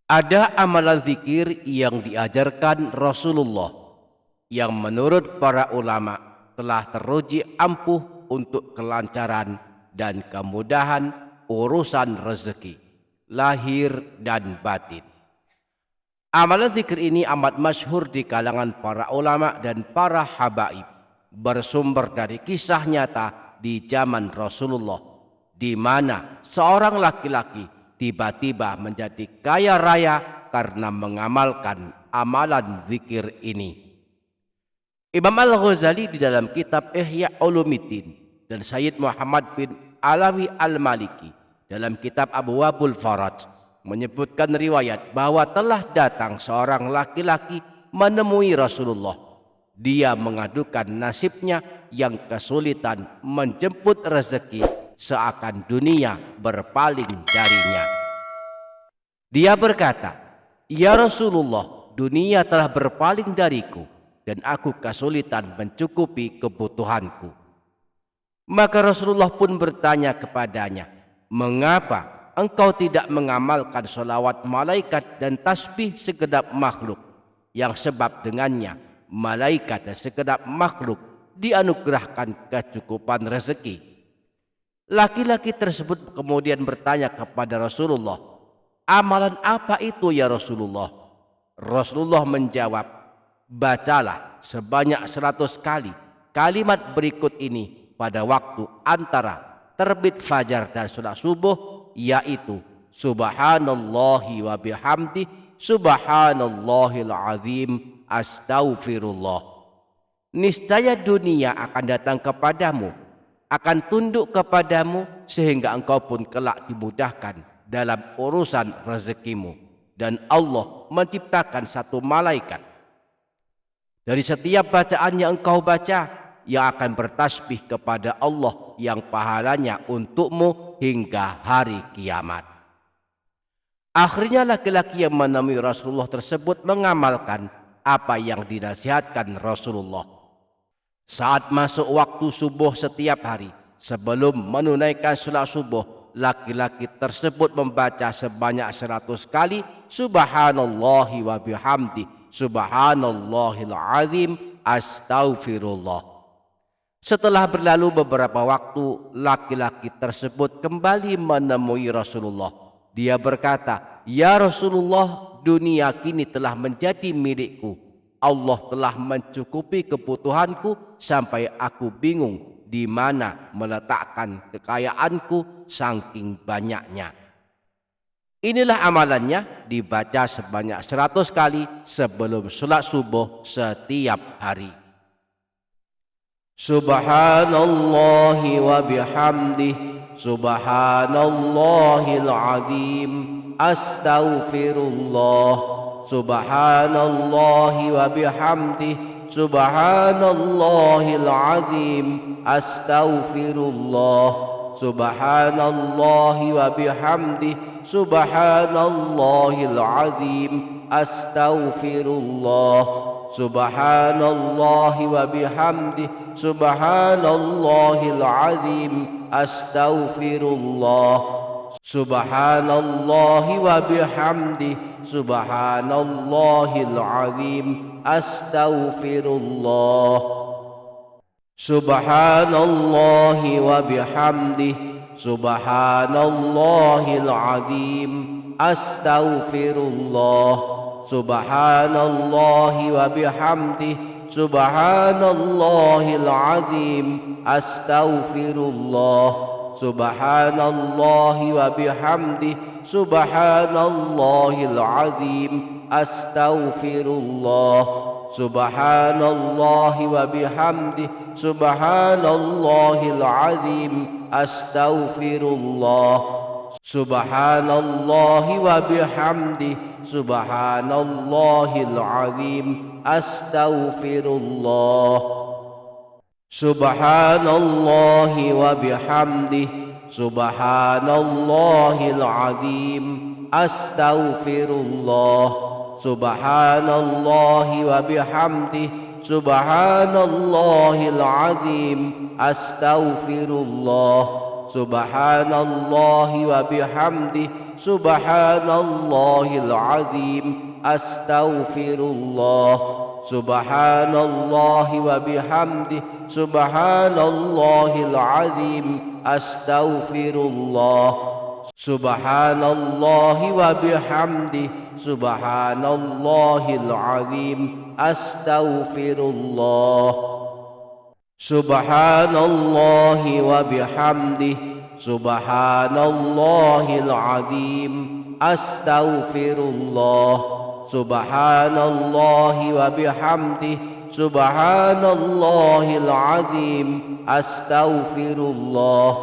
Ada amalan zikir yang diajarkan Rasulullah yang menurut para ulama telah teruji ampuh untuk kelancaran dan kemudahan urusan rezeki, lahir dan batin. Amalan zikir ini amat masyhur di kalangan para ulama dan para habaib, bersumber dari kisah nyata di zaman Rasulullah, di mana seorang laki-laki tiba-tiba menjadi kaya raya karena mengamalkan amalan zikir ini. Imam Al-Ghazali di dalam kitab Ihya Ulumuddin dan Sayyid Muhammad bin Alawi Al-Maliki dalam kitab Abwabul Faraj menyebutkan riwayat bahwa telah datang seorang laki-laki menemui Rasulullah. Dia mengadukan nasibnya yang kesulitan menjemput rezeki, seakan dunia berpaling darinya. Dia berkata, "Ya Rasulullah, dunia telah berpaling dariku dan aku kesulitan mencukupi kebutuhanku." Maka Rasulullah pun bertanya kepadanya, "Mengapa engkau tidak mengamalkan sholawat malaikat dan tasbih segenap makhluk, yang sebab dengannya malaikat dan segenap makhluk dianugerahkan kecukupan rezeki?" Laki-laki tersebut kemudian bertanya kepada Rasulullah, "Amalan apa itu ya Rasulullah?" Rasulullah menjawab, "Bacalah sebanyak 100 kali kalimat berikut ini pada waktu antara terbit fajar dan salat subuh, yaitu subhanallahi wa bihamdi subhanallahil azim astaghfirullah. Niscaya dunia akan datang kepadamu, akan tunduk kepadamu, sehingga engkau pun kelak dimudahkan dalam urusan rezekimu. Dan Allah menciptakan satu malaikat dari setiap bacaan yang engkau baca, yang akan bertasbih kepada Allah yang pahalanya untukmu hingga hari kiamat." Akhirnya laki-laki yang menemui Rasulullah tersebut mengamalkan apa yang dinasihatkan Rasulullah. Saat masuk waktu subuh setiap hari, sebelum menunaikan salat subuh, laki-laki tersebut membaca sebanyak 100 kali subhanallahi wa bihamdi subhanallahil azim astaghfirullah. Setelah berlalu beberapa waktu, laki-laki tersebut kembali menemui Rasulullah. Dia berkata, "Ya Rasulullah, dunia kini telah menjadi milikku. Allah telah mencukupi kebutuhanku sampai aku bingung di mana meletakkan kekayaanku saking banyaknya." Inilah amalannya, dibaca sebanyak 100 kali sebelum salat subuh setiap hari. Subhanallahi wa bihamdih subhanallahil azim astaghfirullah. Subhanallahi wa bihamdih subhanallahil azim astaghfirullah. Subhanallahi wa bihamdih subhanallahil azim astaghfirullah. Subhanallahi wa bihamdih subhanallahil azim astaghfirullah. Subhanallahi wa bihamdih subhanallahil azim astaghfirullah. Subhanallahi wa bihamdih subhanallahil azim astaghfirullah. Subhanallahi wa bihamdih subhanallahil azim astaghfirullah. Subhanallahi wa bihamdih subhanallahil azim astaghfirullah. Subhanallahi wa bihamdih subhanallahil azim astaghfirullah. Subhanallahi wa bihamdih subhanallahil azim astaghfirullah. Subhanallahi wa bihamdih subhanallahil azim astaghfirullah. Subhanallahi wa bihamdih subhanallahil azim astaghfirullah. Subhanallahi wa bihamdih سبحان الله العظيم أستغفر الله سبحان الله وبحمده سبحان الله العظيم أستغفر الله سبحان الله وبحمده سبحان الله العظيم أستغفر الله سبحان الله وبحمده سبحان الله العظيم أستغفر الله سبحان الله وبحمده سبحان الله العظيم أستغفر الله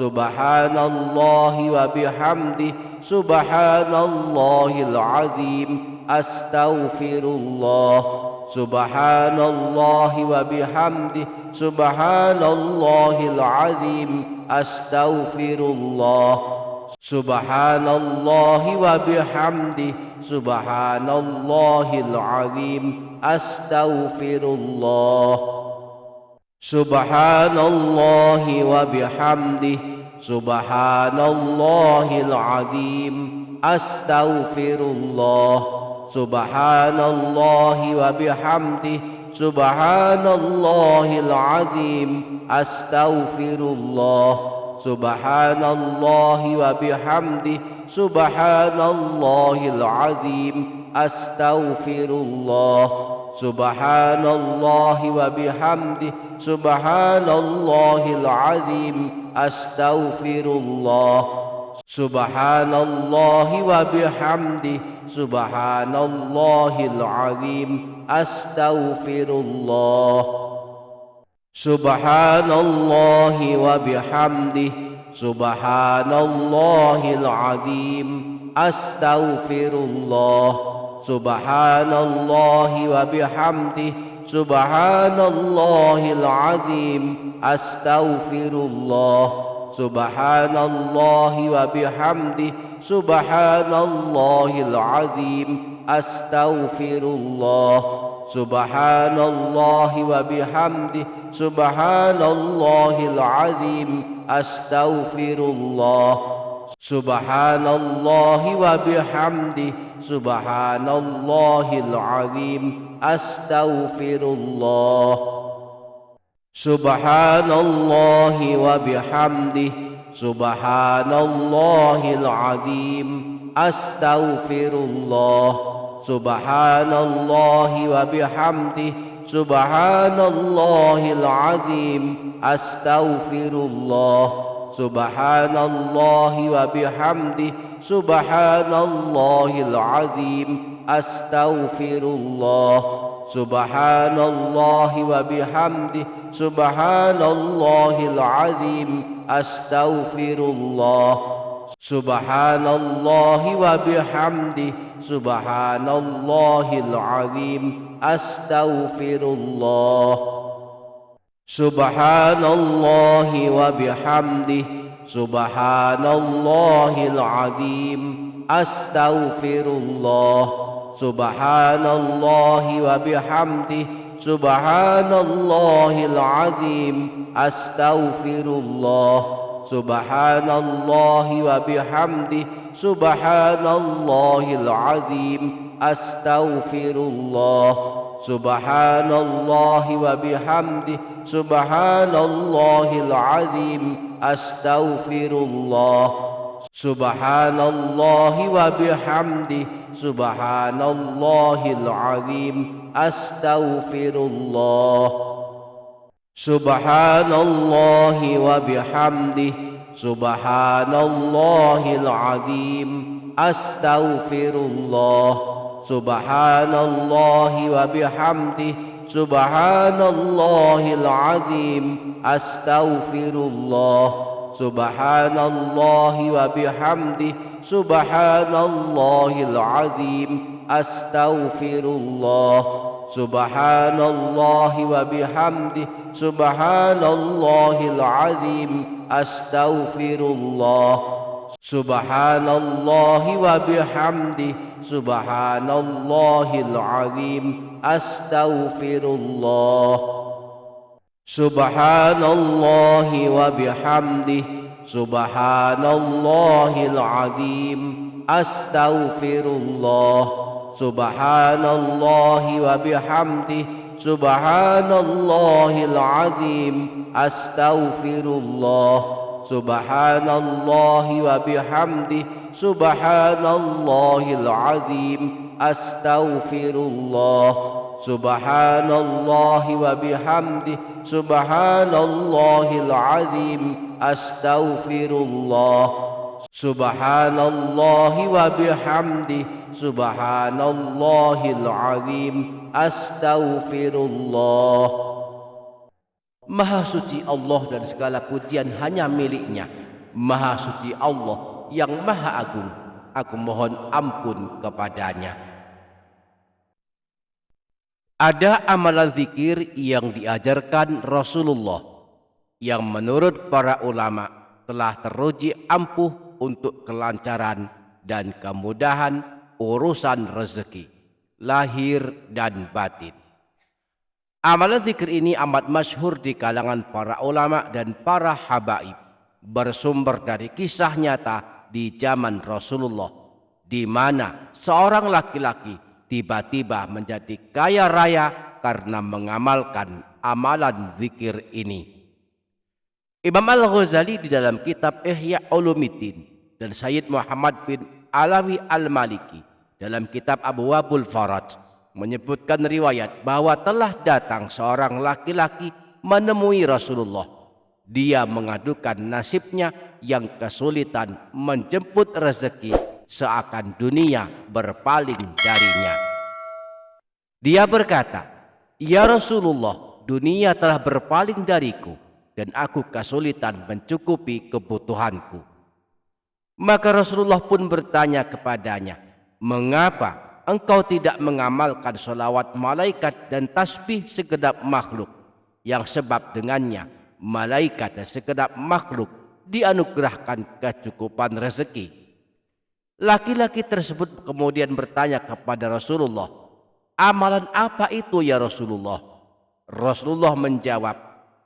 سبحان الله وبحمده سبحان الله العظيم أستغفر الله سبحان الله وبحمده سبحان الله العظيم أستغفر الله سبحان الله وبحمده سبحان الله العظيم أستغفر الله سبحان الله وبحمده سبحان الله العظيم أستغفر الله سبحان الله وبحمده سبحان الله العظيم أستغفر الله سبحان الله وبحمده سبحان الله العظيم أستغفر الله سبحان الله وبحمده سبحان الله العظيم أستغفر الله سبحان الله وبحمده سبحان الله العظيم أستغفر الله سبحان الله وبحمده سبحان الله العظيم أستغفر الله سبحان الله وبحمده سبحان الله العظيم أستغفر الله سبحان الله وبحمده سبحان الله العظيم أستغفر الله سبحان الله وبحمده سبحان الله العظيم أستغفر الله سبحان الله وبحمده سبحان الله العظيم أستغفر الله سبحان الله وبحمده سبحان الله العظيم أستغفر الله سبحان الله وبحمده سبحان الله العظيم أستغفر الله سبحان الله وبحمده سبحان الله العظيم أستغفر الله سبحان الله وبحمده سبحان الله العظيم أستغفر الله سبحان الله وبحمده سبحان الله العظيم أستغفر الله سبحان الله وبحمده سبحان الله العظيم أستغفر الله سبحان الله وبحمده سبحان الله العظيم أستغفر الله سبحان الله وبحمده سبحان الله العظيم أستغفر الله سبحان الله وبحمده سبحان الله العظيم أستغفر الله سبحان الله وبحمده سبحان الله العظيم أستغفر الله سبحان الله وبحمده سبحان الله العظيم أستغفر الله سبحان الله وبحمده سبحان الله العظيم أستغفر الله سبحان الله وبحمده سبحان الله العظيم أستغفر الله سبحان الله وبحمده سبحان الله العظيم أستغفر الله سبحان الله وبحمده سبحان الله العظيم أستغفر الله سبحان الله وبحمده سبحان الله العظيم astaghfirullah. Subhanallahi wa bihamdihi, subhanallahil azim, astaghfirullah. Subhanallahi wa bihamdihi, subhanallahil azim, astaghfirullah. Subhanallahi wa bihamdihi, subhanallahil azim, astaghfirullah. Subhanallahi wa bihamdihi, subhanallahil azim, astaghfirullah. Maha suci Allah dan segala pujian hanya miliknya. Maha suci Allah yang maha agung, aku mohon ampun kepadanya. Ada amalan zikir yang diajarkan Rasulullah yang menurut para ulama telah teruji ampuh untuk kelancaran dan kemudahan urusan rezeki, lahir dan batin. Amalan zikir ini amat masyhur di kalangan para ulama dan para habaib, bersumber dari kisah nyata di zaman Rasulullah, di mana seorang laki-laki tiba-tiba menjadi kaya raya karena mengamalkan amalan zikir ini. Imam Al-Ghazali di dalam kitab Ihya Ulumuddin dan Sayyid Muhammad bin Alawi Al-Maliki dalam kitab Abwabul Faraj menyebutkan riwayat bahwa telah datang seorang laki-laki menemui Rasulullah. Dia mengadukan nasibnya yang kesulitan menjemput rezeki, seakan dunia berpaling darinya. Dia berkata, "Ya Rasulullah, dunia telah berpaling dariku dan aku kesulitan mencukupi kebutuhanku." Maka Rasulullah pun bertanya kepadanya, "Mengapa engkau tidak mengamalkan sholawat malaikat dan tasbih segenap makhluk, yang sebab dengannya malaikat dan segenap makhluk dianugerahkan kecukupan rezeki?" Laki-laki tersebut kemudian bertanya kepada Rasulullah, "Amalan apa itu ya Rasulullah?" Rasulullah menjawab,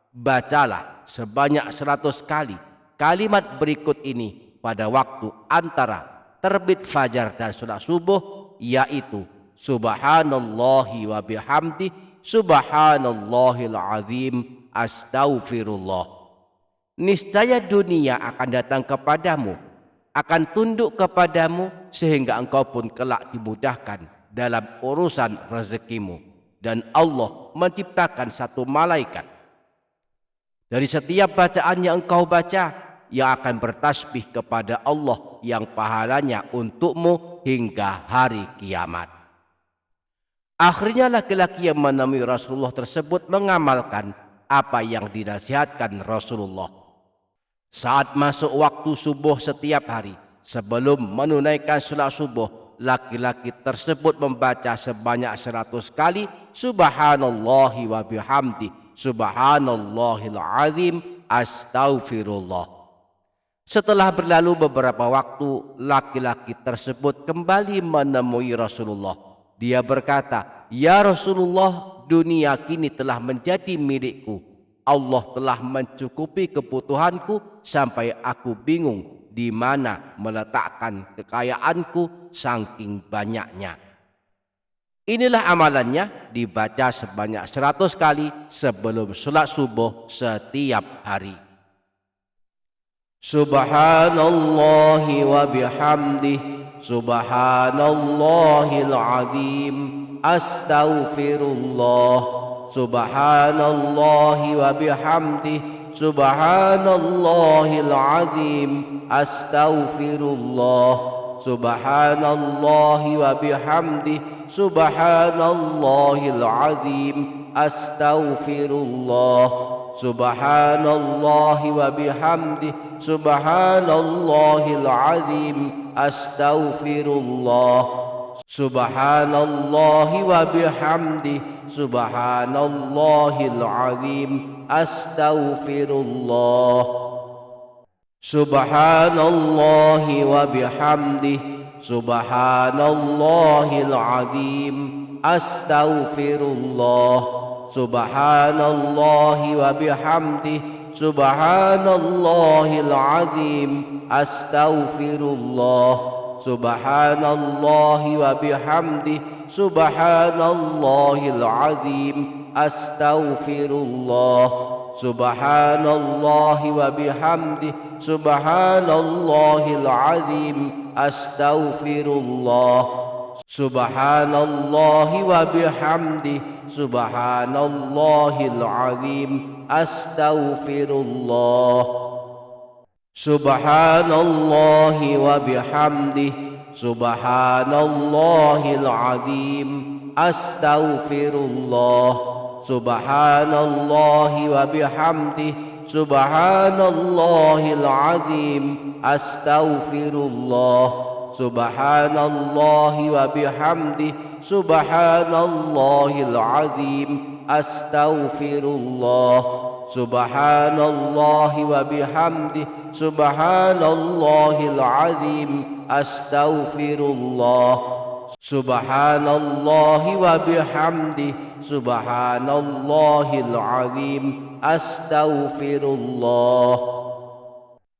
"Bacalah sebanyak 100 kali kalimat berikut ini pada waktu antara terbit fajar dan salat subuh, yaitu subhanallahi wa bihamdihi, subhanallahil azim, astaghfirullah. Niscaya dunia akan datang kepadamu, akan tunduk kepadamu, sehingga engkau pun kelak dimudahkan dalam urusan rezekimu. Dan Allah menciptakan satu malaikat dari setiap bacaan yang engkau baca, yang akan bertasbih kepada Allah yang pahalanya untukmu hingga hari kiamat." Akhirnya laki-laki yang menemui Rasulullah tersebut mengamalkan apa yang dinasihatkan Rasulullah. Saat masuk waktu subuh setiap hari, sebelum menunaikan salat subuh, laki-laki tersebut membaca sebanyak 100 kali subhanallahi wa bihamdihi, subhanallahil azim, astaghfirullah. Setelah berlalu beberapa waktu, laki-laki tersebut kembali menemui Rasulullah. Dia berkata, "Ya Rasulullah, dunia kini telah menjadi milikku. Allah telah mencukupi kebutuhanku sampai aku bingung di mana meletakkan kekayaanku saking banyaknya." Inilah amalannya, dibaca sebanyak 100 kali sebelum salat subuh setiap hari. Subhanallahi wa bihamdihi, subhanallahil azim, astaghfirullah. Subhanallahi wa bihamdihi, subhanallahil azim, astaghfirullah. Subhanallahi wa bihamdihi, subhanallahil azim, astaghfirullah. Subhanallahi wa bihamdihi, subhanallahil azim, astaghfirullah. Subhanallahi wa bihamdihi, subhanallahil azim, astaghfirullah. Subhanallahi wa bihamdihi, subhanallahil azim, astaghfirullah. Subhanallahi wa bihamdihi, subhanallahil azim, astaghfirullah. Subhanallahi wa bihamdi, subhanallahil azim. Astaghfirullah. Subhanallahi wa bihamdi, subhanallahil azim. Astaghfirullah. Subhanallahi wa bihamdi, subhanallahil azim. Astaghfirullah. Subhanallahi wa bihamdi, subhanallahil azim. Astaghfirullah. Subhanallahi wa bihamdi, subhanallahil azim. Astaghfirullah. Subhanallahi wa bihamdi, subhanallahil azim. Astaghfirullah. Subhanallahi wa bihamdi, subhanallahil azim. Astaghfirullah. Subhanallahi wa bihamdi, subhanallahil azim. Astaghfirullah.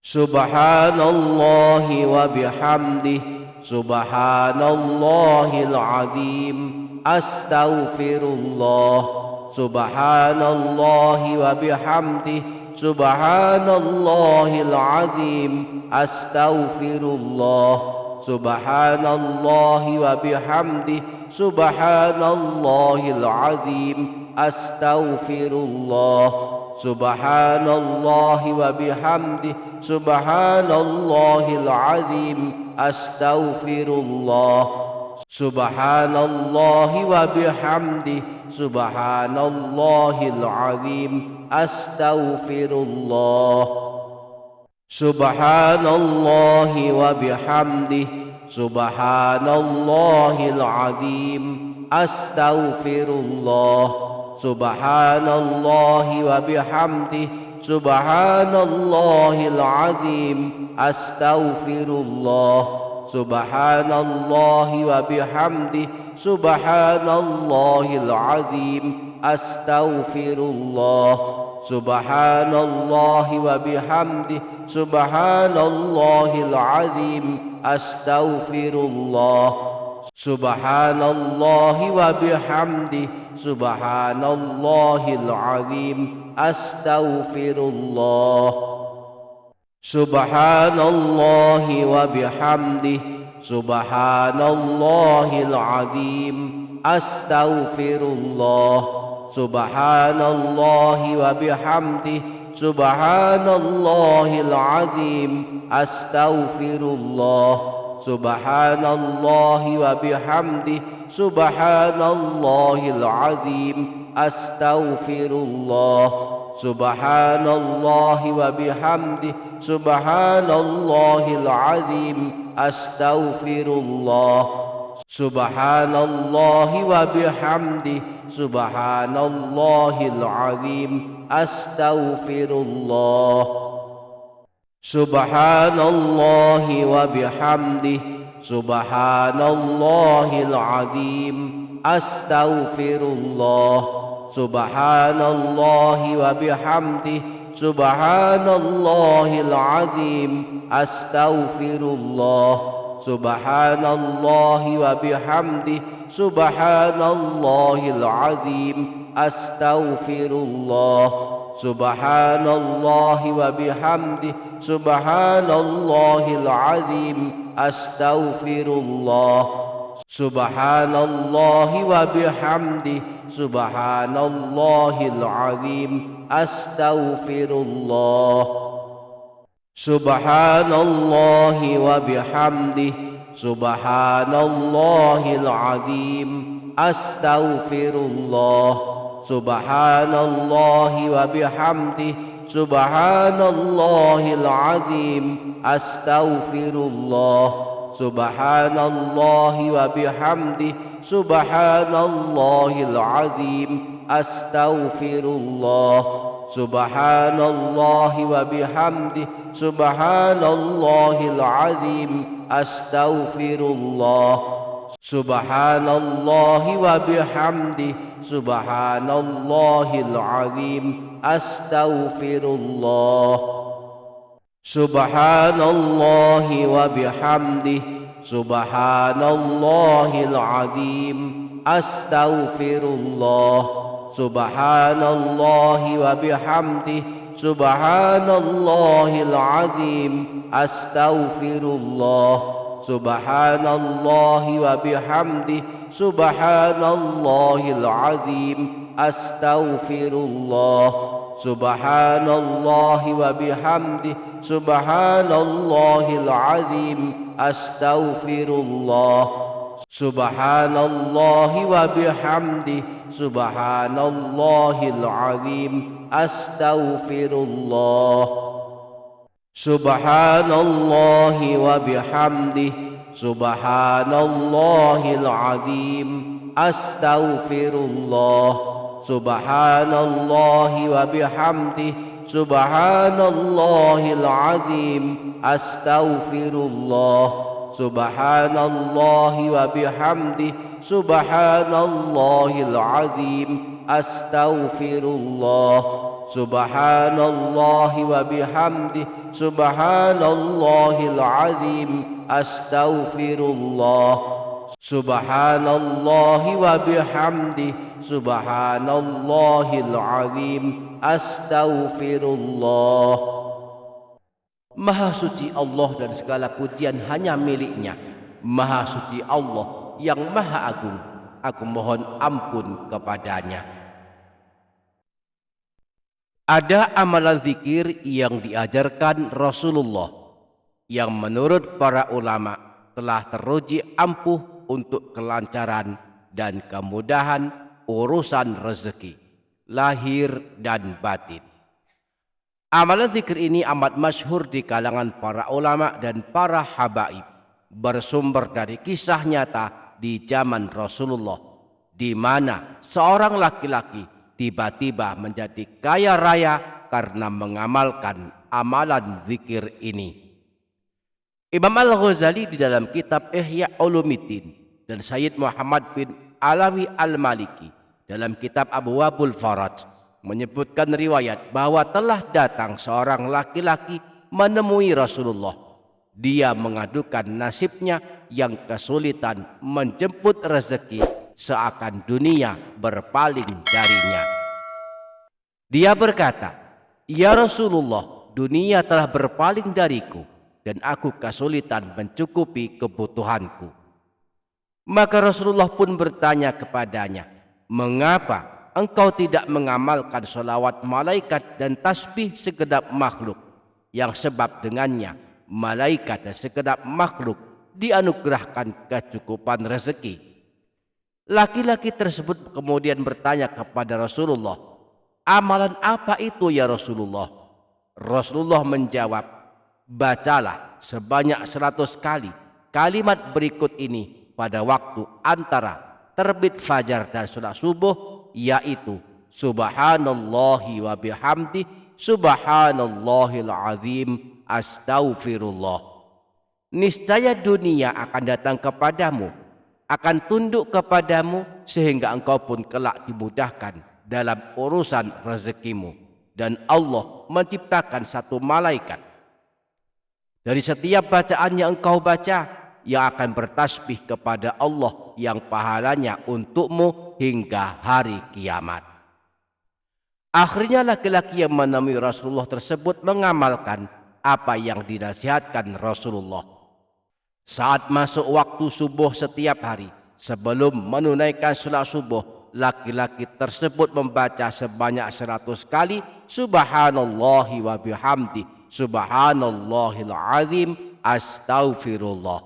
Subhanallahi wa bihamdi, subhanallahil azim. Astaghfirullah. Subhanallahi wa bihamdi, subhanallahil azim. Astaghfirullah. Subhanallahi wa bihamdi, subhanallahil azim. Astaghfirullah. Subhanallahi wa bihamdi, subhanallahil azim. Astaghfirullah. Subhanallahi wa bihamdi, subhanallahil azim. Astaghfirullah. Subhanallahi wa bihamdi, subhanallahil azim. Astaghfirullah. Subhanallahi wa bihamdi, subhanallahil azim. Astaghfirullah. Subhanallahi wa bihamdi, subhanallahil azim. Astaghfirullah. Subhanallahi wa bihamdi, subhanallahil azim. Astaghfirullah. Subhanallahi wa bihamdi, subhanallahil azim. Astaghfirullah. Subhanallahi wa bihamdi, subhanallahil azim. Astaghfirullah. Subhanallahi wa bihamdi, subhanallahil azim. Astaghfirullah. Subhanallahi wa bihamdi, subhanallahil azim. Astaghfirullah. Subhanallahi wa bihamdi, subhanallahil azim. Astaghfirullah. Subhanallahi wa bihamdi, subhanallahil azim. Astaghfirullah. Subhanallahi wa bihamdi, subhanallahil azim. Astaghfirullah. Subhanallahi wa bihamdi, subhanallahil azim. Astaghfirullah. Subhanallahi wa bihamdi, subhanallahil azim. Astaghfirullah. Subhanallahi wa bihamdi, subhanallahil azim. Astaghfirullah. Subhanallahi wa bihamdi, subhanallahil azim. Astaghfirullah. Subhanallahi wa bihamdi, subhanallahil azim. Astaghfirullah. Subhanallahi wa bihamdi, subhanallahil azim. Astaghfirullah. Subhanallahi wa bihamdi, subhanallahil azim. Astaghfirullah. Subhanallahi wa bihamdi, subhanallahil azim. Astaghfirullah. Subhanallahi wa bihamdi, subhanallahil azim. Astaghfirullah. Subhanallahi wa bihamdi, subhanallahil azim, astaghfirullah, subhanallahi wa bihamdihi, subhanallahil azim, astaghfirullah, subhanallahi wa bihamdihi, subhanallahil azim, astaghfirullah, subhanallahi wa bihamdihi, subhanallahil azim, astaghfirullah, subhanallahi wa bihamdihi, subhanallahil azim, astaghfirullah, subhanallahi wa bihamdihi, subhanallahil azim, astaghfirullah, subhanallahi wa bihamdihi, subhanallahil azim, astaghfirullah, subhanallahi wa bihamdihi, subhanallahil azim, astaghfirullah, subhanallahi wa bihamdihi, subhanallahil azim, astaghfirullah, subhanallahi wa bihamdihi, subhanallahil azim, astaghfirullah. Maha suci Allah dan segala pujian hanya miliknya. Maha suci Allah yang maha agung, aku mohon ampun kepadanya. Ada amalan zikir yang diajarkan Rasulullah yang menurut para ulama telah teruji ampuh untuk kelancaran dan kemudahan urusan rezeki, lahir dan batin. Amalan zikir ini amat masyhur di kalangan para ulama dan para habaib, bersumber dari kisah nyata di zaman Rasulullah, di mana seorang laki-laki tiba-tiba menjadi kaya raya karena mengamalkan amalan zikir ini. Imam Al-Ghazali di dalam kitab Ihya Ulumuddin dan Sayyid Muhammad bin Alawi Al-Maliki dalam kitab Abwabul Faraj menyebutkan riwayat bahwa telah datang seorang laki-laki menemui Rasulullah. Dia mengadukan nasibnya yang kesulitan menjemput rezeki, seakan dunia berpaling darinya. Dia berkata, "Ya Rasulullah, dunia telah berpaling dariku dan aku kesulitan mencukupi kebutuhanku." Maka Rasulullah pun bertanya kepadanya, "Mengapa engkau tidak mengamalkan sholawat malaikat dan tasbih segenap makhluk, yang sebab dengannya malaikat dan segenap makhluk dianugerahkan kecukupan rezeki?" Laki-laki tersebut kemudian bertanya kepada Rasulullah, "Amalan apa itu ya Rasulullah?" Rasulullah menjawab, "Bacalah sebanyak 100 kali kalimat berikut ini pada waktu antara terbit fajar dan salat subuh, yaitu subhanallahi wa bihamdihi, subhanallahil azim, astaghfirullah. Niscaya dunia akan datang kepadamu, akan tunduk kepadamu, sehingga engkau pun kelak dimudahkan dalam urusan rezekimu. Dan Allah menciptakan satu malaikat dari setiap bacaan yang engkau baca, yang akan bertasbih kepada Allah yang pahalanya untukmu hingga hari kiamat." Akhirnya laki-laki yang menemui Rasulullah tersebut mengamalkan apa yang dinasihatkan Rasulullah. Saat masuk waktu subuh setiap hari, sebelum menunaikan salat subuh, laki-laki tersebut membaca sebanyak 100 kali subhanallahi wa bihamdi, subhanallahil azim, astaghfirullah.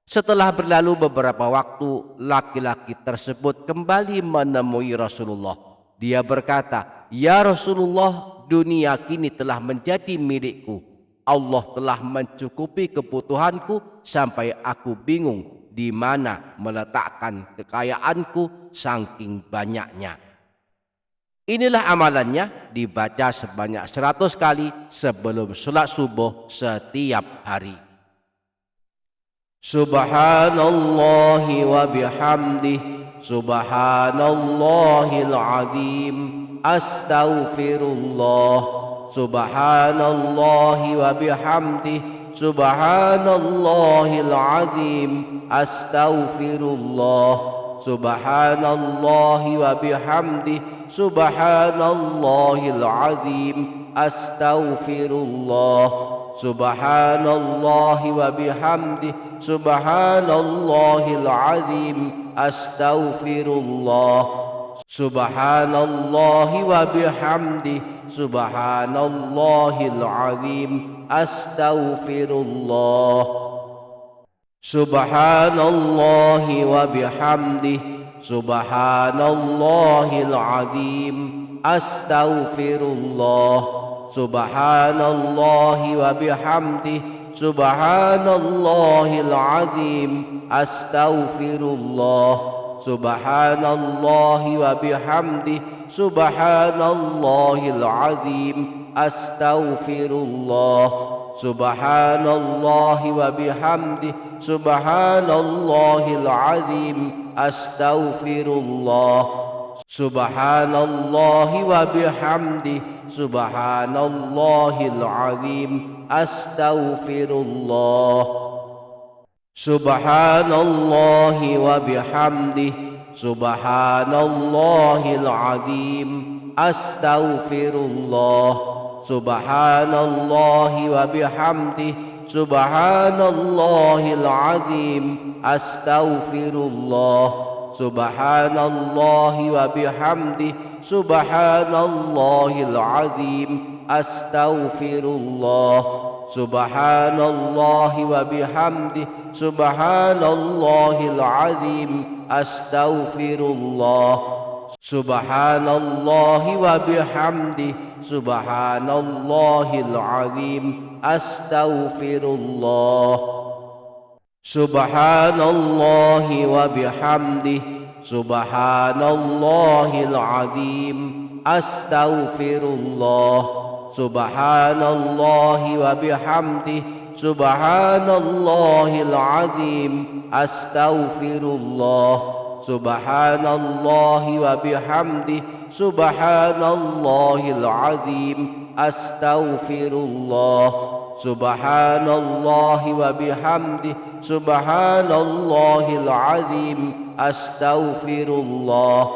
Setelah berlalu beberapa waktu, laki-laki tersebut kembali menemui Rasulullah. Dia berkata, "Ya Rasulullah, dunia kini telah menjadi milikku. Allah telah mencukupi kebutuhanku sampai aku bingung di mana meletakkan kekayaanku saking banyaknya." Inilah amalannya, dibaca sebanyak 100 kali sebelum salat subuh setiap hari. Subhanallahi wa bihamdihi, subhanallahil azim, astaghfirullah, subhanallahi wa bihamdihi, Subhanallahil azim. Astaghfirullah. Subhanallahi wa bihamdi. Subhanallahil azim. Astaghfirullah. Subhanallahi wa bihamdi. Subhanallahil azim. Astaghfirullah. Subhanallahi wa bihamdi. Subhanallahil azim. Astaghfirullah. Subhanallahi wa bihamdi. Subhanallahil azim. Astaghfirullah. Subhanallahi wa bihamdi. Subhanallahil azim. Astaghfirullah. Subhanallahi wa bihamdi. Subhanallahil azim. Astaghfirullah. Subhanallahi wa bihamdi. Subhanallahil azim. Astaghfirullah. Subhanallahi wa bihamdi. Subhanallahil azim. Astaghfirullah. Subhanallahi wa bihamdi. Subhanallahil azim. Astaghfirullah. Subhanallahi wa bihamdi. Subhanallahil azim. Astaghfirullah. Subhanallahi wa bihamdi. Subhanallahil azim. Astaghfirullah. Subhanallahi wa bihamdi. Subhanallahil azim. Astaghfirullah. Subhanallahi wa bihamdi. Subhanallahil azim. Astaghfirullah. Subhanallahi wa bihamdi. Subhanallahil azim. Astaghfirullah. Subhanallahi wa bihamdi. Subhanallahil azim. Astaghfirullah. Subhanallahi wa bihamdi. Subhanallahil azim. Astaghfirullah. Subhanallahi wa bihamdi. Subhanallahil azim. Astaghfirullah.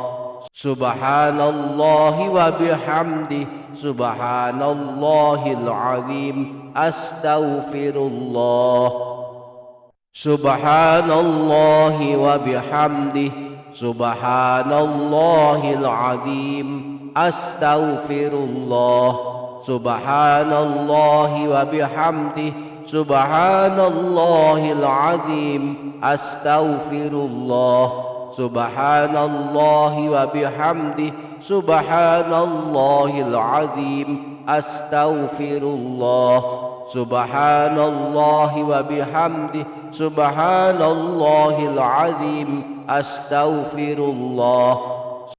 Subhanallahi wa bihamdi. Subhanallahil azim. Astaghfirullah. Subhanallahi wa bihamdi. Subhanallahil azim. Astaghfirullah. Subhanallahi wa bihamdi. Subhanallahil azim. Astaghfirullah. Subhanallahi wa bihamdi. Subhanallahil azim. Astaghfirullah. Subhanallahi wa bihamdi. Subhanallahil azim. Astaghfirullah.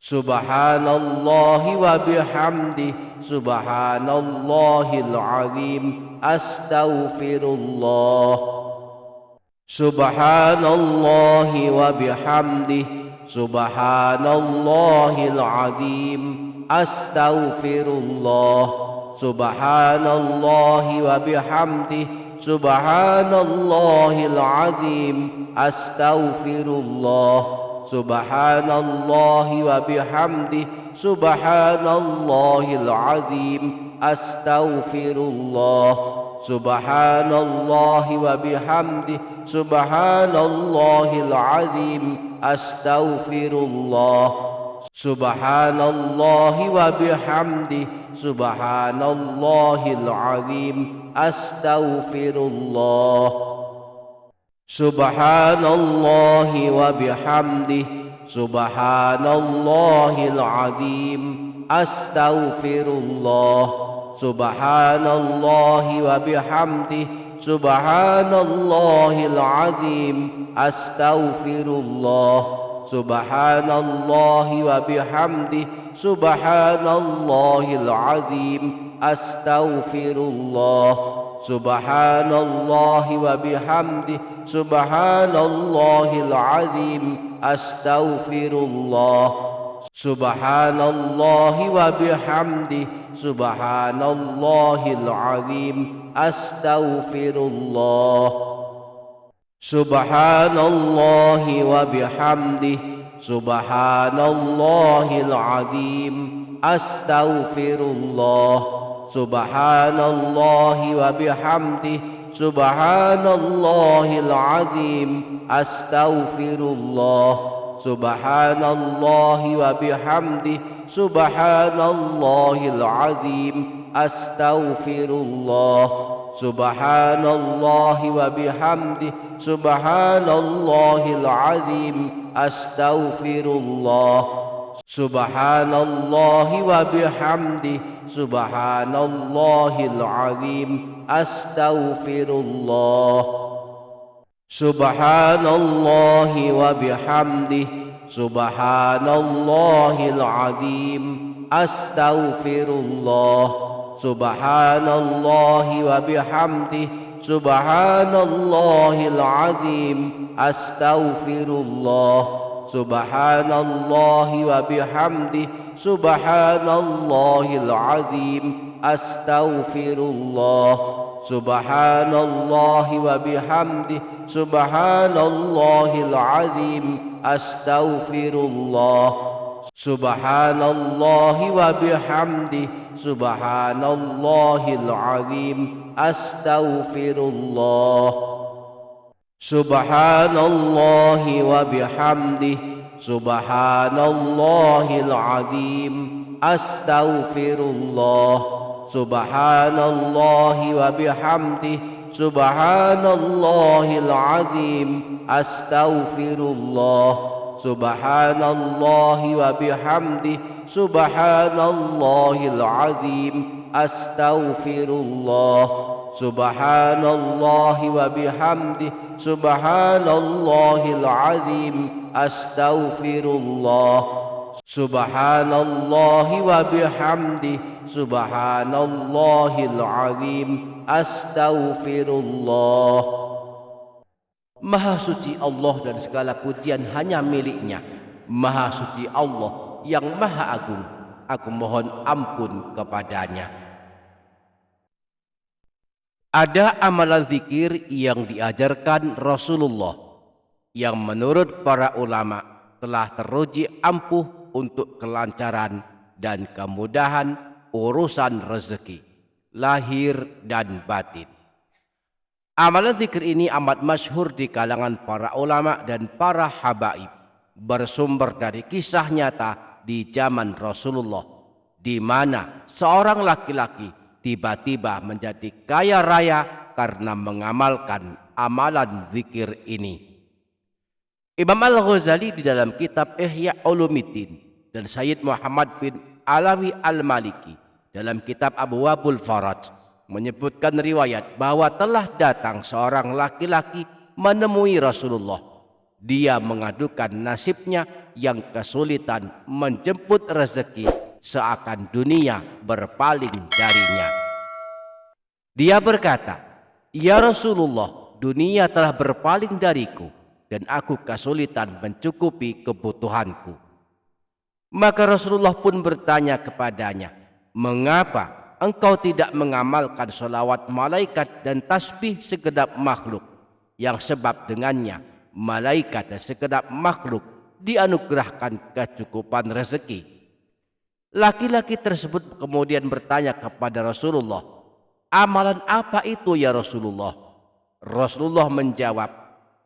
Subhanallahi wa bihamdi. Subhanallahil azim. Astaghfirullah. Subhanallahi wa bihamdi. Subhanallahil azim. Astaghfirullah. Subhanallahi wa bihamdi. Subhanallahil azim. Astaghfirullah. Subhanallahi wa bihamdi. Subhanallahil azim. Astaghfirullah. Subhanallahi wa bihamdi. Subhanallahil azim. Astaghfirullah. Subhanallahi wa bihamdi. Subhanallahil azim. Astaghfirullah. Subhanallahi wa bihamdi. Subhanallahil azim. Astaghfirullah. Subhanallahi wa bihamdi. Subhanallahil azim. Astaghfirullah. Subhanallahi wa bihamdi. Subhanallahil azim. Astaghfirullah. Subhanallahi wa bihamdi. Subhanallahil azim. Astaghfirullah. Subhanallahi wa bihamdi. Subhanallahil azim. astaghfirullah. Subhanallahi wa bihamdihi, subhanallahil azim, astaghfirullah. Subhanallahi wa bihamdihi, subhanallahil azim, astaghfirullah. Subhanallahi wa bihamdihi, subhanallahil azim, astaghfirullah. Subhanallahi wa bihamdihi, subhanallahil azim, astaghfirullah. Subhanallahi wa bihamdihi, subhanallahil azim, astaghfirullah. Subhanallahi wa bihamdihi, subhanallahil azim, astaghfirullah. Subhanallahi wa bihamdihi, subhanallahil azim, astaghfirullah. Subhanallahi wa bihamdihi, subhanallahil azim, astaghfirullah. Subhanallahi wa bihamdihi, subhanallahil azim, astaghfirullah. Subhanallahi wa bihamdihi, subhanallahil azim, astaghfirullah. Subhanallahi wa bihamdihi, subhanallahil azim, astaghfirullah. Subhanallahi wa bihamdihi, subhanallahil azim, astaghfirullah. Subhanallahi wa bihamdihi, subhanallahil azim, astaghfirullah. Subhanallahi wa bihamdihi, subhanallahil azim, astaghfirullah. Subhanallahi wa bihamdihi, subhanallahil azim, astaghfirullah. Maha suci Allah dan segala pujian hanya miliknya. Maha suci Allah yang maha agung, aku mohon ampun kepadanya. Ada amalan zikir yang diajarkan Rasulullah yang menurut para ulama telah teruji ampuh untuk kelancaran dan kemudahan urusan rezeki, lahir dan batin. Amalan zikir ini amat masyhur di kalangan para ulama dan para habaib, bersumber dari kisah nyata di zaman Rasulullah, di mana seorang laki-laki tiba-tiba menjadi kaya raya karena mengamalkan amalan zikir ini. Imam Al-Ghazali di dalam kitab Ihya Ulumuddin dan Sayyid Muhammad bin Alawi Al-Maliki dalam kitab Abwabul Faraj menyebutkan riwayat bahwa telah datang seorang laki-laki menemui Rasulullah. Dia mengadukan nasibnya yang kesulitan menjemput rezeki, seakan dunia berpaling darinya. Dia berkata, "Ya Rasulullah, dunia telah berpaling dariku dan aku kesulitan mencukupi kebutuhanku." Maka Rasulullah pun bertanya kepadanya, "Mengapa engkau tidak mengamalkan sholawat malaikat dan tasbih segenap makhluk, yang sebab dengannya malaikat dan segenap makhluk dianugerahkan kecukupan rezeki?" Laki-laki tersebut kemudian bertanya kepada Rasulullah, "Amalan apa itu ya Rasulullah?" Rasulullah menjawab,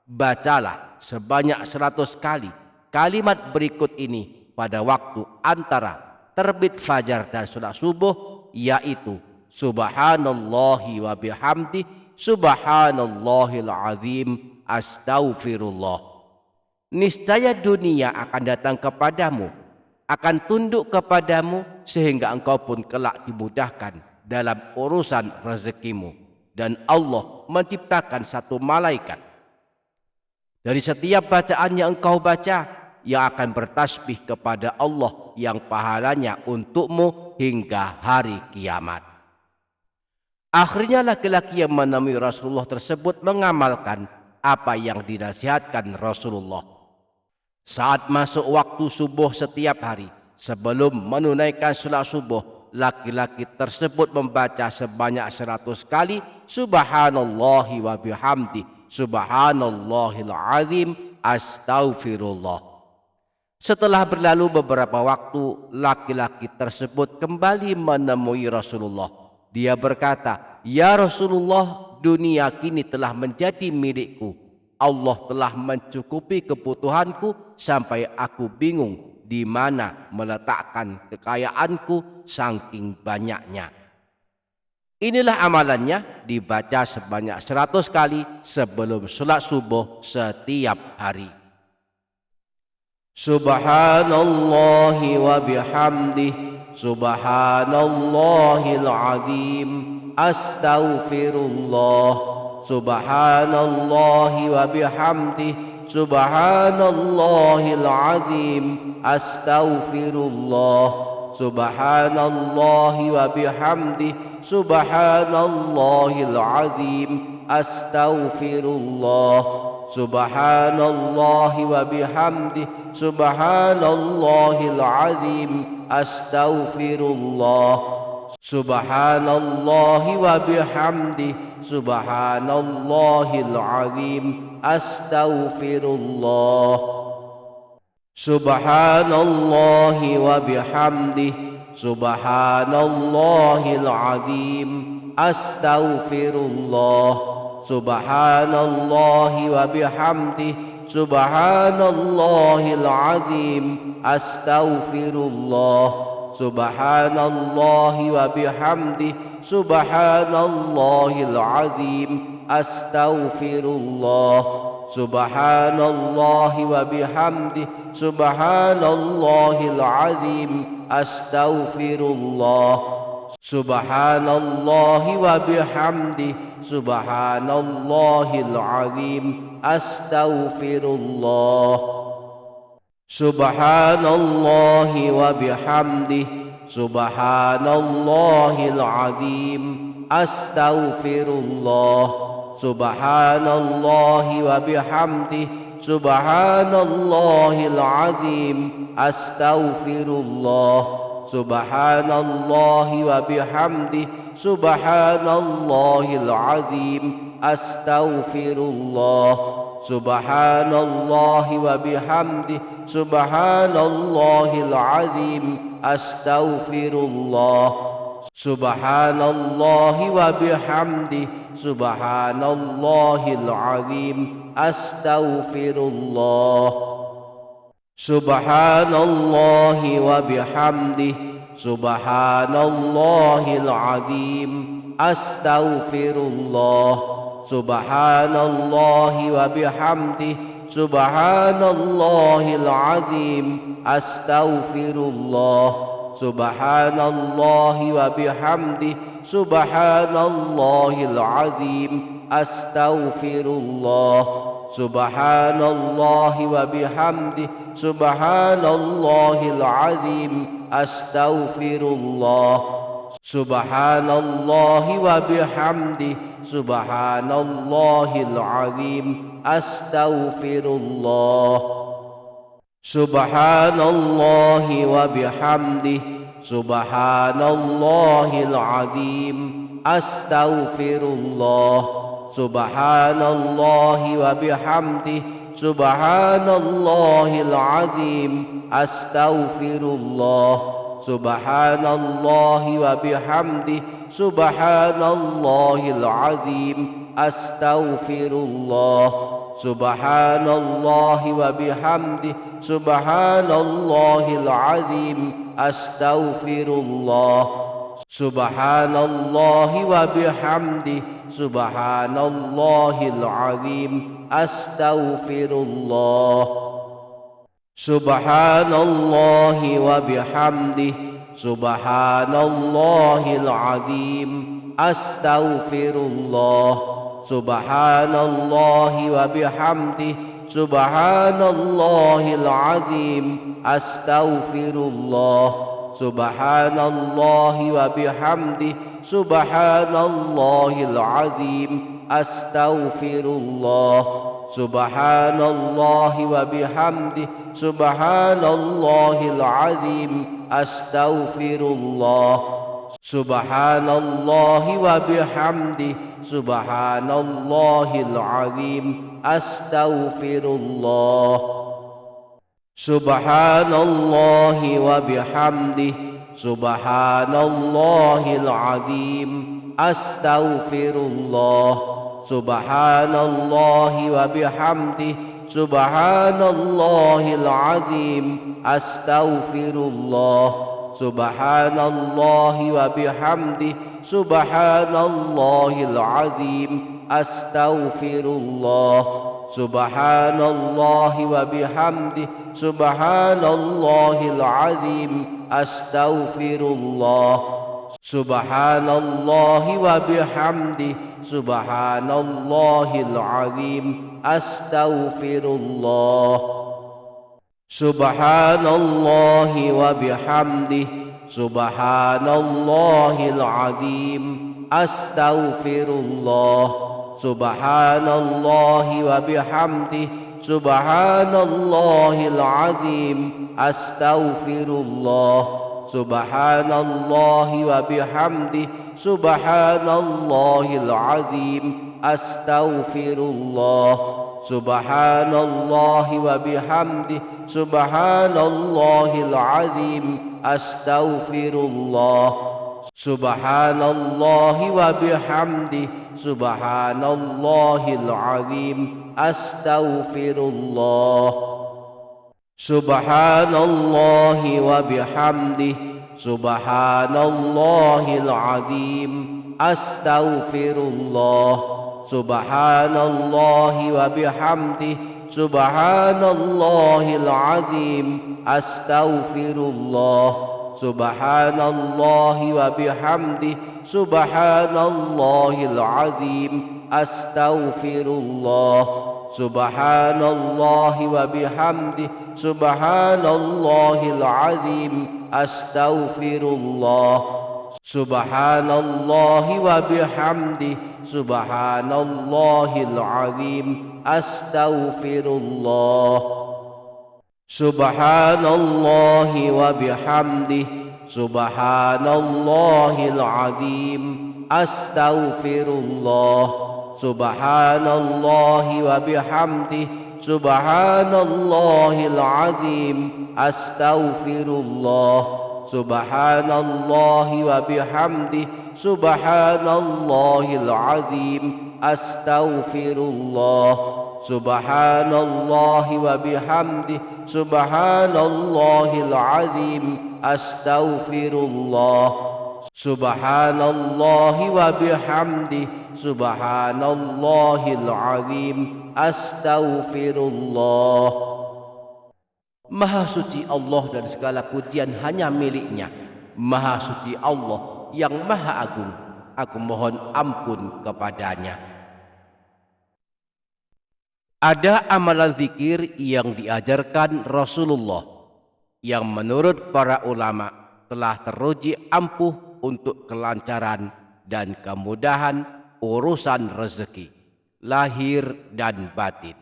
"Bacalah sebanyak 100 kali kalimat berikut ini pada waktu antara terbit fajar dan salat subuh, yaitu subhanallahi wa bihamdi, subhanallahil azim, astaghfirullah. Niscaya dunia akan datang kepadamu, akan tunduk kepadamu, sehingga engkau pun kelak dimudahkan dalam urusan rezekimu. Dan Allah menciptakan satu malaikat dari setiap bacaan yang engkau baca, yang akan bertasbih kepada Allah yang pahalanya untukmu hingga hari kiamat." Akhirnya laki-laki yang menemui Rasulullah tersebut mengamalkan apa yang dinasihatkan Rasulullah. Saat masuk waktu subuh setiap hari, sebelum menunaikan salat subuh, laki-laki tersebut membaca sebanyak 100 kali subhanallahi wa bihamdi, subhanallahil azim, astaghfirullah. Setelah berlalu beberapa waktu, laki-laki tersebut kembali menemui Rasulullah. Dia berkata, "Ya Rasulullah, dunia kini telah menjadi milikku. Allah telah mencukupi kebutuhanku sampai aku bingung di mana meletakkan kekayaanku saking banyaknya." Inilah amalannya, dibaca sebanyak 100 kali sebelum sholat subuh setiap hari. Subhanallahi wa bihamdih, subhanallahil azim, astaghfirullah. Subhanallahi wa bihamdih, subhanallahil azim, astaghfirullah. Subhanallahi wa bihamdih, subhanallahil azim, astaghfirullah. Subhanallahi wa bihamdih, subhanallahil azim, astaghfirullah. Subhanallahi wa bihamdih, subhanallahil azim, astaghfirullah. Subhanallahi wa bihamdih, subhanallahil azim, astaghfirullah. Subhanallahi wa bihamdih, subhanallahil azim, astaghfirullah. Subhanallahi wa bihamdih, subhanallahil azim, astaghfirullah. Subhanallahi wa bihamdih, subhanallahil azim, astaghfirullah. Subhanallahi wa bihamdih, subhanallahil azim, astaghfirullah. Subhanallahi wa bihamdih, subhanallahil azim, astaghfirullah. Subhanallahi wa bihamdih, subhanallahil azim, astaghfirullah. Subhanallahi wa bihamdih, subhanallahil azim, astaghfirullah. Subhanallahi wa bihamdih, subhanallahil azim, astaghfirullah. Subhanallahi wa bihamdih, subhanallahil azim, astaghfirullah. Subhanallahi wa bihamdih, subhanallahil azim, astaghfirullah. Subhanallahi wa bihamdih, subhanallahil azim, astaghfirullah. Subhanallahi wa bihamdih, subhanallahil azim, astaghfirullah. Subhanallahi wa bihamdih, subhanallahil azim, astaghfirullah. Subhanallahi wa bihamdih, subhanallahil azim, astaghfirullah. Subhanallahi wa bihamdih, subhanallahil azim, astaghfirullah. Subhanallahi wa bihamdih, subhanallahil azim, astaghfirullah. Subhanallahi wa bihamdih, subhanallahil azim, astaghfirullah. Subhanallahi wa bihamdih, subhanallahil azim, astaghfirullah. Subhanallahi wa bihamdih, subhanallahil azim, astaghfirullah. Subhanallahi wa bihamdih, subhanallahil azim, astaghfirullah. Subhanallahi wa bihamdih, subhanallahil azim, astaghfirullah. Subhanallahi wa bihamdih, subhanallahil azim, astaghfirullah. Subhanallahi wa bihamdih, subhanallahil azim, astaghfirullah. Subhanallahi wa bihamdih, subhanallahil azim, astaghfirullah. Subhanallahi wa bihamdihi, subhanallahil azim, astaghfirullah. Subhanallahi wa bihamdihi, subhanallahil azim, astaghfirullah. Subhanallahi wa bihamdihi, subhanallahil azim, astaghfirullah. Subhanallahi wa bihamdihi, subhanallahil azim, astaghfirullah. Subhanallahi wa bihamdihi, subhanallahil azim, astaghfirullah. Subhanallahi wa bihamdihi, subhanallahil azim, astaghfirullah. Subhanallahi wa bihamdihi, subhanallahil azim, astaghfirullah. Subhanallahi wa bihamdihi, subhanallahil azim, astaghfirullah. Subhanallahi wa bihamdihi, subhanallahil azim, astaghfirullah. Subhanallahi wa bihamdihi, subhanallahil azim, astaghfirullah. Subhanallahi wa bihamdihi, subhanallahil azim, astaghfirullah. Subhanallahi wa bihamdihi, subhanallahil azim, astaghfirullah. Subhanallahi wa bihamdihi, subhanallahil azim, astaghfirullah. Subhanallahi wa bihamdihi, subhanallahil azim, astaghfirullah. Subhanallahi wa bihamdihi, subhanallahil azim, astaghfirullah. Subhanallahi wa bihamdihi, subhanallahil azim, astaghfirullah. Subhanallahi wa bihamdihi, subhanallahil azim, astaghfirullah. Subhanallahi wa bihamdihi, subhanallahil azim, astaghfirullah. Subhanallahi wa bihamdihi, subhanallahil azim, astaghfirullah. Subhanallahi wa bihamdihi, subhanallahil azim, astaghfirullah. Maha suci Allah dan segala pujian hanya miliknya. Maha suci Allah yang maha agung, aku mohon ampun kepadanya. Ada amalan zikir yang diajarkan Rasulullah yang menurut para ulama telah teruji ampuh untuk kelancaran dan kemudahan urusan rezeki, lahir dan batin.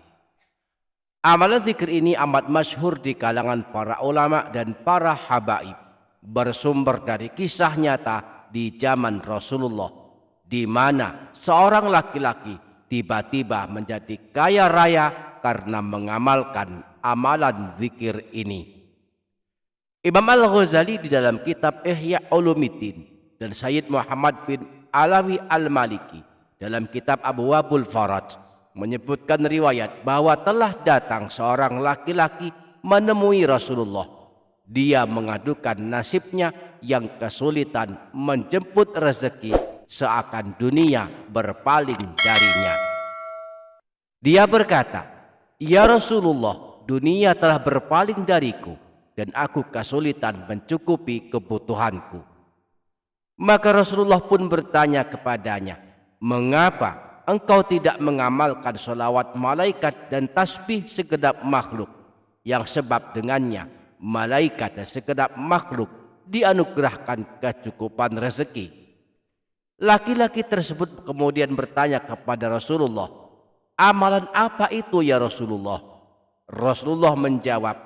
Amalan zikir ini amat masyhur di kalangan para ulama dan para habaib, bersumber dari kisah nyata di zaman Rasulullah, di mana seorang laki-laki tiba-tiba menjadi kaya raya karena mengamalkan amalan zikir ini. Imam Al-Ghazali di dalam kitab Ihya Ulumuddin dan Sayyid Muhammad bin Alawi Al-Maliki dalam kitab Abwabul Faraj menyebutkan riwayat bahwa telah datang seorang laki-laki menemui Rasulullah. Dia mengadukan nasibnya yang kesulitan menjemput rezeki, seakan dunia berpaling darinya. Dia berkata, "Ya Rasulullah, dunia telah berpaling dariku dan aku kesulitan mencukupi kebutuhanku." Maka Rasulullah pun bertanya kepadanya, "Mengapa engkau tidak mengamalkan sholawat malaikat dan tasbih segenap makhluk, yang sebab dengannya malaikat dan segenap makhluk dianugerahkan kecukupan rezeki?" Laki-laki tersebut kemudian bertanya kepada Rasulullah, "Amalan apa itu ya Rasulullah?" Rasulullah menjawab,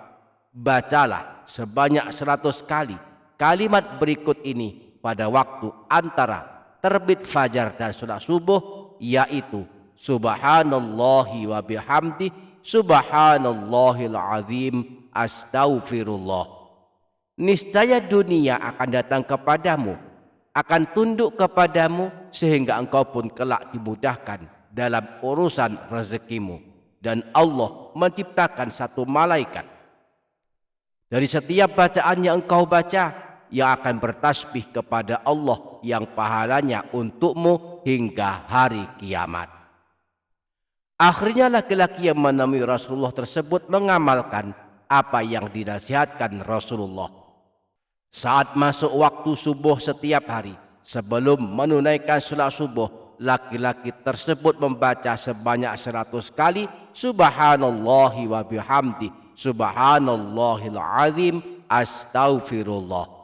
"Bacalah sebanyak 100 kali kalimat berikut ini pada waktu antara terbit fajar dan sholat subuh yaitu subhanallahi wa bihamdi, subhanallahil azim, astaghfirullah. Niscaya dunia akan datang kepadamu, akan tunduk kepadamu, sehingga engkau pun kelak dimudahkan dalam urusan rezekimu. Dan Allah menciptakan satu malaikat dari setiap bacaan yang engkau baca, yang akan bertasbih kepada Allah yang pahalanya untukmu hingga hari kiamat. Akhirnya laki-laki yang menemui Rasulullah tersebut mengamalkan apa yang dinasihatkan Rasulullah. Saat masuk waktu subuh setiap hari, sebelum menunaikan salat subuh, laki-laki tersebut membaca sebanyak 100 kali subhanallahi wa bihamdi, subhanallahil azim, astaghfirullah.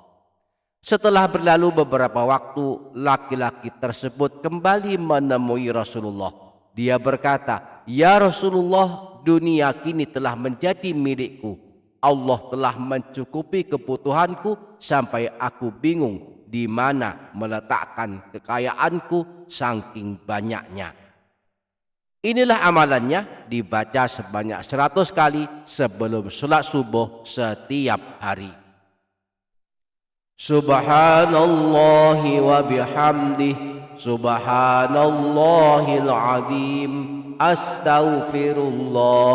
Setelah berlalu beberapa waktu, laki-laki tersebut kembali menemui Rasulullah. Dia berkata, "Ya Rasulullah, dunia kini telah menjadi milikku. Allah telah mencukupi kebutuhanku sampai aku bingung di mana meletakkan kekayaanku saking banyaknya." Inilah amalannya, dibaca sebanyak 100 kali sebelum salat subuh setiap hari. Subhanallahi wa bihamdihi, subhanallahil azim, astaghfirullah.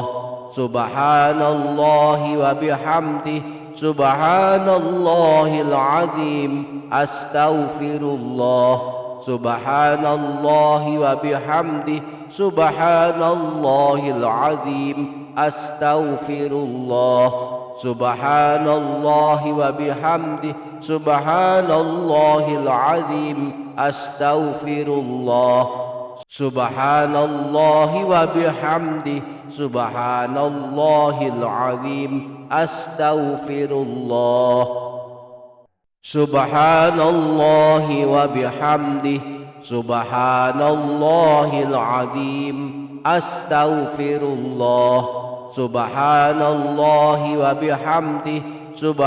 Subhanallahi wa bihamdihi, subhanallahil azim, astaghfirullah. Subhanallahi wa bihamdihi, subhanallahil azim, astaghfirullah. Subhanallahi wa bihamdihi, subhanallahil azim, astaghfirullah. Subhanallahi wa bihamdihi, subhanallahil azim, astaghfirullah. Subhanallahi wa bihamdihi, subhanallahil azim, astaghfirullah. Subhanallahi wa bihamdihi,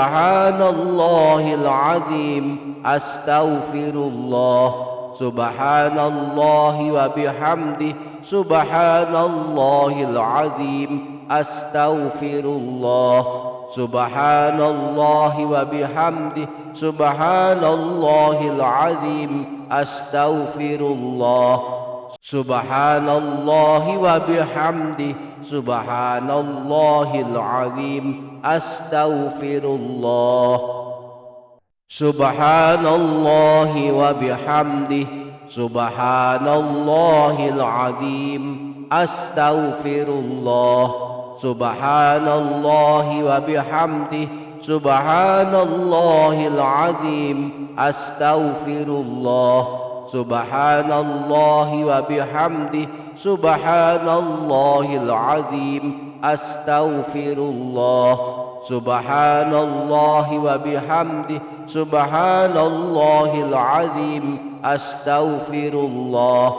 subhanallahil azim, astaghfirullah. Subhanallahi wa bihamdihi, subhanallahil azim, astaghfirullah. Subhanallahi wa bihamdihi, subhanallahil azim, astaghfirullah. Subhanallahi wa bihamdihi, subhanallahil azim, astaghfirullah. Subhanallahi wa bihamdihi, subhanallahil azim, astaghfirullah. Subhanallahi wa bihamdihi, subhanallahil azim, astaghfirullah. Subhanallahi wa bihamdihi, subhanallahil azim, astaghfirullah. Subhanallahi wa bihamdihi, subhanallahil azim, astaghfirullah.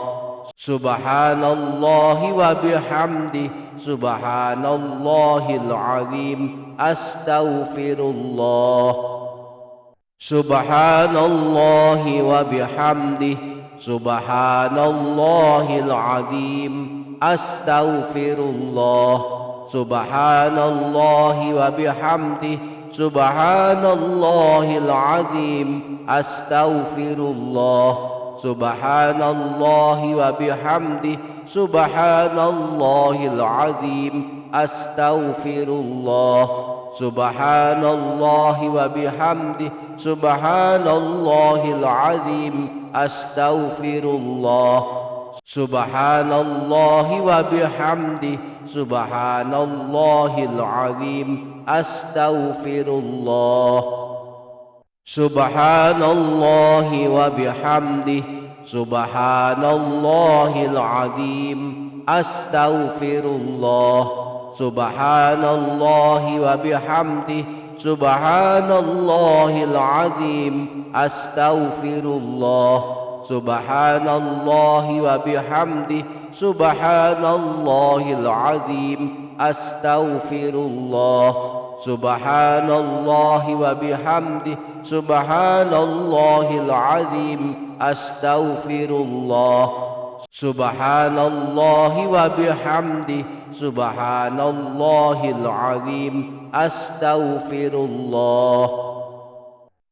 Subhanallahi wa bihamdihi, subhanallahil azim, astaghfirullah. Subhanallahi wa bihamdihi, subhanallahil azim, astaghfirullah. Subhanallahi wa bihamdihi, subhanallahil azim, astaghfirullah. Subhanallahi wa bihamdihi, subhanallahil azim, astaghfirullah. Subhanallahi wa bihamdihi, subhanallahil azim, astaghfirullah. Subhanallahi wa bihamdihi, subhanallahil azim, astaghfirullah. Subhanallahi wa bihamdihi, subhanallahil azim, astaghfirullah. Subhanallahi wa bihamdihi, subhanallahil azim, astaghfirullah. Subhanallahi wa bihamdihi, subhanallahil azim, astaghfirullah. Subhanallahi wa bihamdihi, subhanallahil azim, astaghfirullah. Subhanallahi wa bihamdi, subhanallahil azim, astaghfirullah.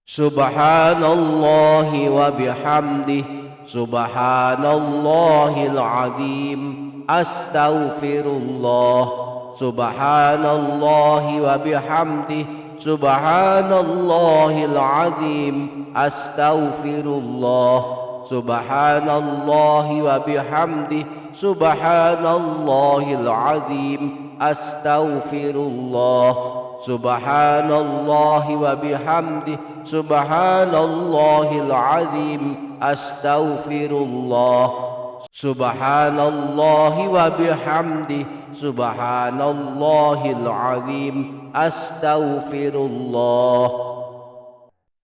Subhanallahi wa bihamdi, subhanallahil azim, astaghfirullah. Subhanallahi wa bihamdi, subhanallahil azim, astaghfirullah. Subhanallahi wa bihamdi, subhanallahil azim, astaghfirullah. Subhanallahi wa bihamdi, subhanallahil azim, astaghfirullah. Subhanallahi wa bihamdi, subhanallahil azim, astaghfirullah.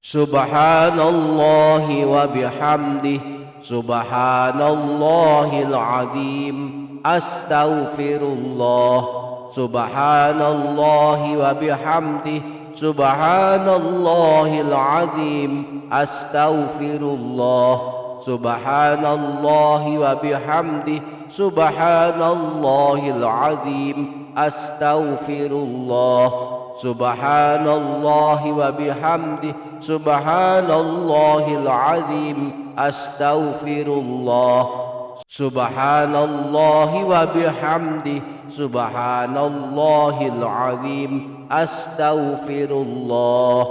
Subhanallahi wa bihamdi, subhanallahil azim, astaghfirullah. Subhanallahi wa bihamdi, subhanallahil azim, astaghfirullah. Subhanallahi wa bihamdi, subhanallahil azim, astaghfirullah. Subhanallahi wa bihamdi, subhanallahil azim, astaghfirullah. Subhanallahi wa bihamdi, subhanallahil azim, astaghfirullah.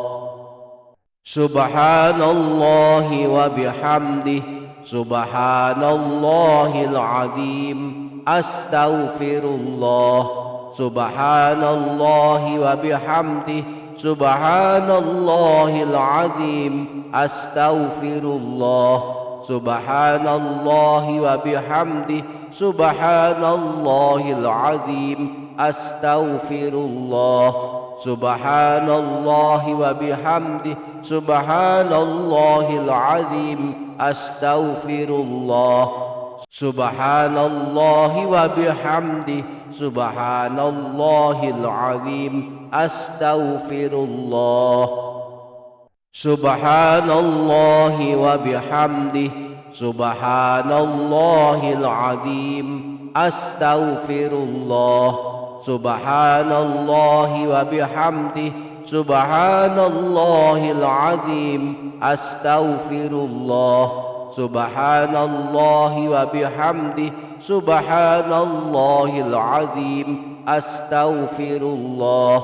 Subhanallahi wa bihamdi, subhanallahil azim, astaghfirullah. Subhanallahi wa bihamdi, subhanallahil azim, astaghfirullah. Subhanallahi wa bihamdi, subhanallahil azim, astaghfirullah. Subhanallahi wa bihamdi, subhanallahil azim, astaghfirullah. Subhanallahi wa bihamdi, subhanallahil azim, astaghfirullah. Subhanallahi wa bihamdi, subhanallahil azim, astaghfirullah. Subhanallahi wa bihamdi, subhanallahil azim, astaghfirullah. Subhanallahi wa bihamdi, subhanallahil azim, astaghfirullah.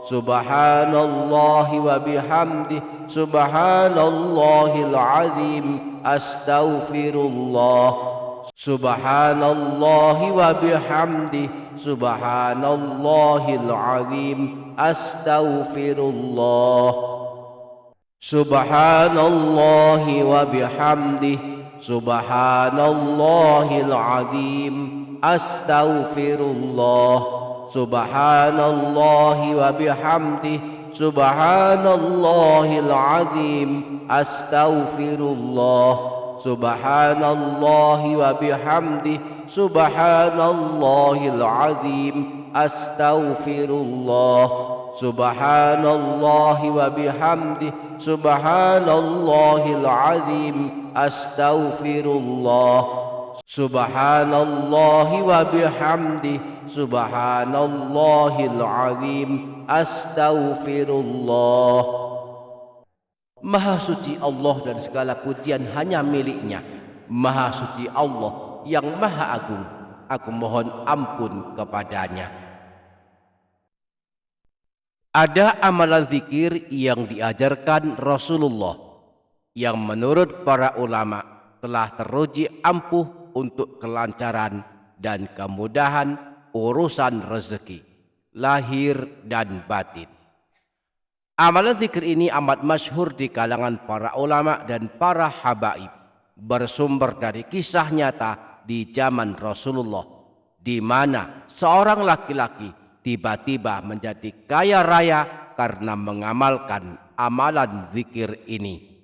Subhanallahi wa bihamdi, subhanallahil azim, astaghfirullah. Subhanallahi wa bihamdi, subhanallahil azim, astaghfirullah. Subhanallahi wa bihamdi, subhanallahil azim, astaghfirullah. Subhanallahi wa bihamdi, subhanallahil azim, astaghfirullah. Subhanallahi wa bihamdi, subhanallahil azim, astaghfirullah. Subhanallahi wa bihamdi, subhanallahil azim, astaghfirullah. Subhanallahi wa bihamdi, subhanallahil azim, astaghfirullah. Maha suci Allah dan segala pujian hanya miliknya. Maha suci Allah yang maha agung. Aku mohon ampun kepadanya. Ada amalan zikir yang diajarkan Rasulullah yang menurut para ulama telah teruji ampuh untuk kelancaran dan kemudahan urusan rezeki, lahir dan batin. Amalan zikir ini amat masyhur di kalangan para ulama dan para habaib, bersumber dari kisah nyata di zaman Rasulullah, di mana seorang laki-laki tiba-tiba menjadi kaya raya karena mengamalkan amalan zikir ini.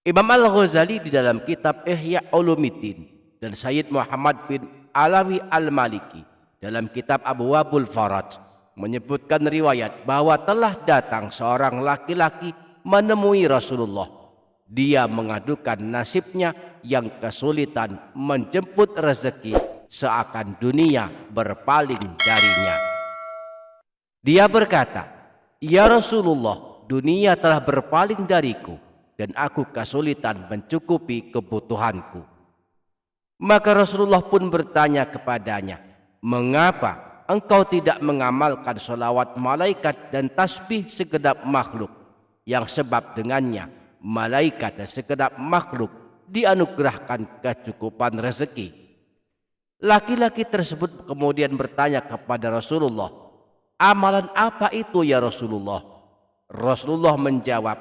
Imam Al-Ghazali di dalam kitab Ihya Ulumuddin dan Sayyid Muhammad bin Alawi Al-Maliki dalam kitab Abwabul Faraj menyebutkan riwayat bahwa telah datang seorang laki-laki menemui Rasulullah. Dia mengadukan nasibnya yang kesulitan menjemput rezeki seakan dunia berpaling darinya. Dia berkata, "Ya Rasulullah, dunia telah berpaling dariku dan aku kesulitan mencukupi kebutuhanku." Maka Rasulullah pun bertanya kepadanya, "Mengapa engkau tidak mengamalkan sholawat malaikat dan tasbih segenap makhluk, yang sebab dengannya malaikat dan segenap makhluk dianugerahkan kecukupan rezeki?" Laki-laki tersebut kemudian bertanya kepada Rasulullah, "Amalan apa itu ya Rasulullah?" Rasulullah menjawab,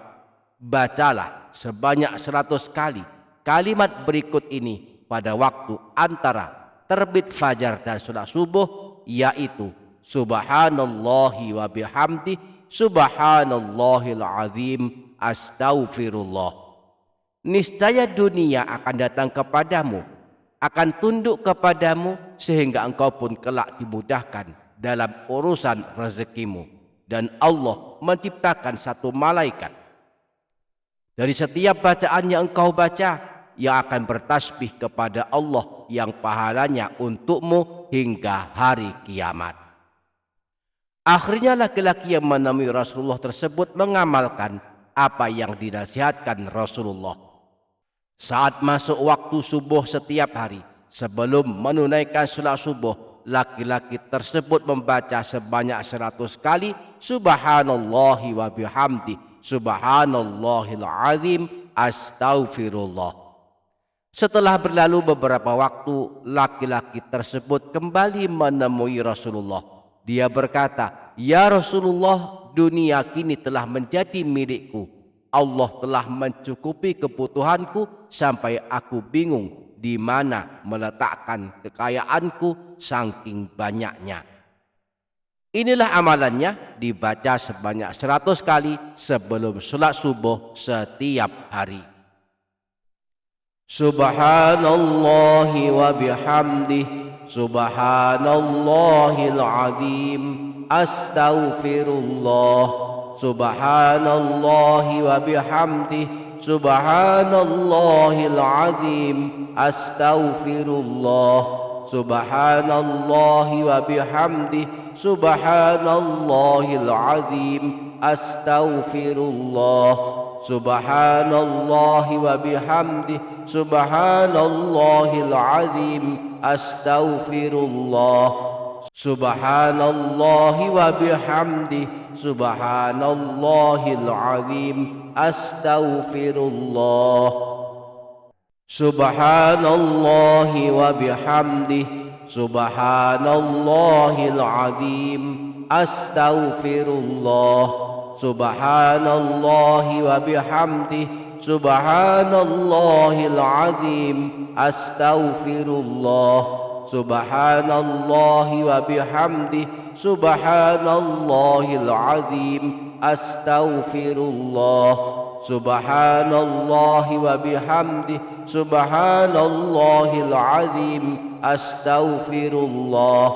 "Bacalah sebanyak 100 kali kalimat berikut ini pada waktu antara terbit fajar dan salat subuh, yaitu Subhanallahi wa bihamdi, Subhanallahil azim, astaghfirullah. Niscaya dunia akan datang kepadamu, akan tunduk kepadamu, sehingga engkau pun kelak dimudahkan dalam urusan rezekimu. Dan Allah menciptakan satu malaikat dari setiap bacaan yang engkau baca, yang akan bertasbih kepada Allah yang pahalanya untukmu hingga hari kiamat." Akhirnya laki-laki yang menemui Rasulullah tersebut mengamalkan apa yang dinasihatkan Rasulullah. Saat masuk waktu subuh setiap hari, sebelum menunaikan salat subuh, laki-laki tersebut membaca sebanyak 100 kali Subhanallahi wa bihamdi, Subhanallahil azim, astaghfirullah. Setelah berlalu beberapa waktu, laki-laki tersebut kembali menemui Rasulullah. Dia berkata, "Ya Rasulullah, dunia kini telah menjadi milikku. Allah telah mencukupi kebutuhanku sampai aku bingung di mana meletakkan kekayaanku saking banyaknya." Inilah amalannya, dibaca sebanyak 100 kali sebelum salat subuh setiap hari. Subhanallahi wa bihamdih, Subhanallahil azim, astaghfirullah. Subhanallahi wa bihamdih, Subhanallahil azim, astaghfirullah. Subhanallahi wa bihamdih, Subhanallahil azim, astaghfirullah. Subhanallahi wa bihamdih, Subhanallahil azim, astaghfirullah. Subhanallahi wa bihamdih, Subhanallahil azim, astaghfirullah. Subhanallahi wa bihamdih, Subhanallahil azim, astaghfirullah. Subhanallahi wa bihamdih, Subhanallahil azim, astaghfirullah. Subhanallahi wa bihamdih, Subhanallahil azim, astaghfirullah. Subhanallahi wa bihamdih, Subhanallahil azim, astaghfirullah.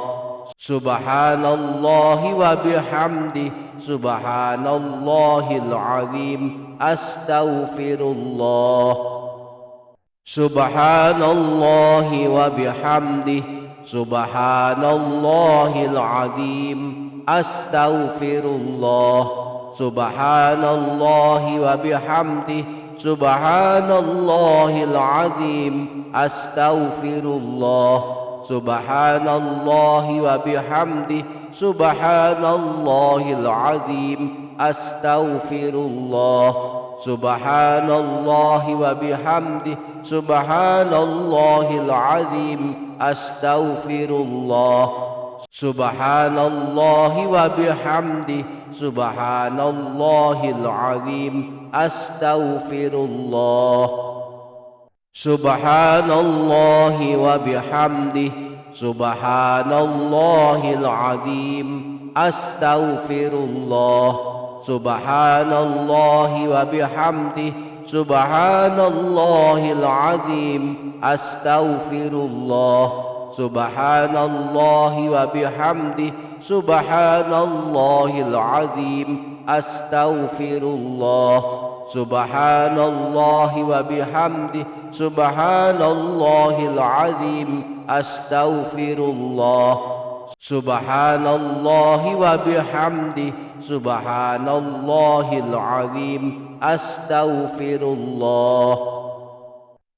Subhanallahi wa bihamdih, Subhanallahil azim, astaghfirullah. Subhanallahi wa bihamdih, Subhanallahil azim, astaghfirullah. Subhanallahi wa bihamdih, Subhanallahil azim, astaghfirullah. Subhanallahi wa bihamdih, Subhanallahil azim, astaghfirullah. Subhanallahi wa bihamdih, Subhanallahil azim, astaghfirullah. Subhanallahi wa bihamdih, Subhanallahil azim, astaghfirullah. Subhanallahi wa bihamdih, Subhanallahil azim, astaghfirullah. Subhanallahi wa bihamdih, Subhanallahil azim, astaghfirullah. Subhanallahi wa bihamdih, Subhanallahil azim, astaghfirullah. Subhanallahi wa bihamdi, subhanallahil azim, astaghfirullah. Subhanallahi wa bihamdi, subhanallahil azim, astaghfirullah.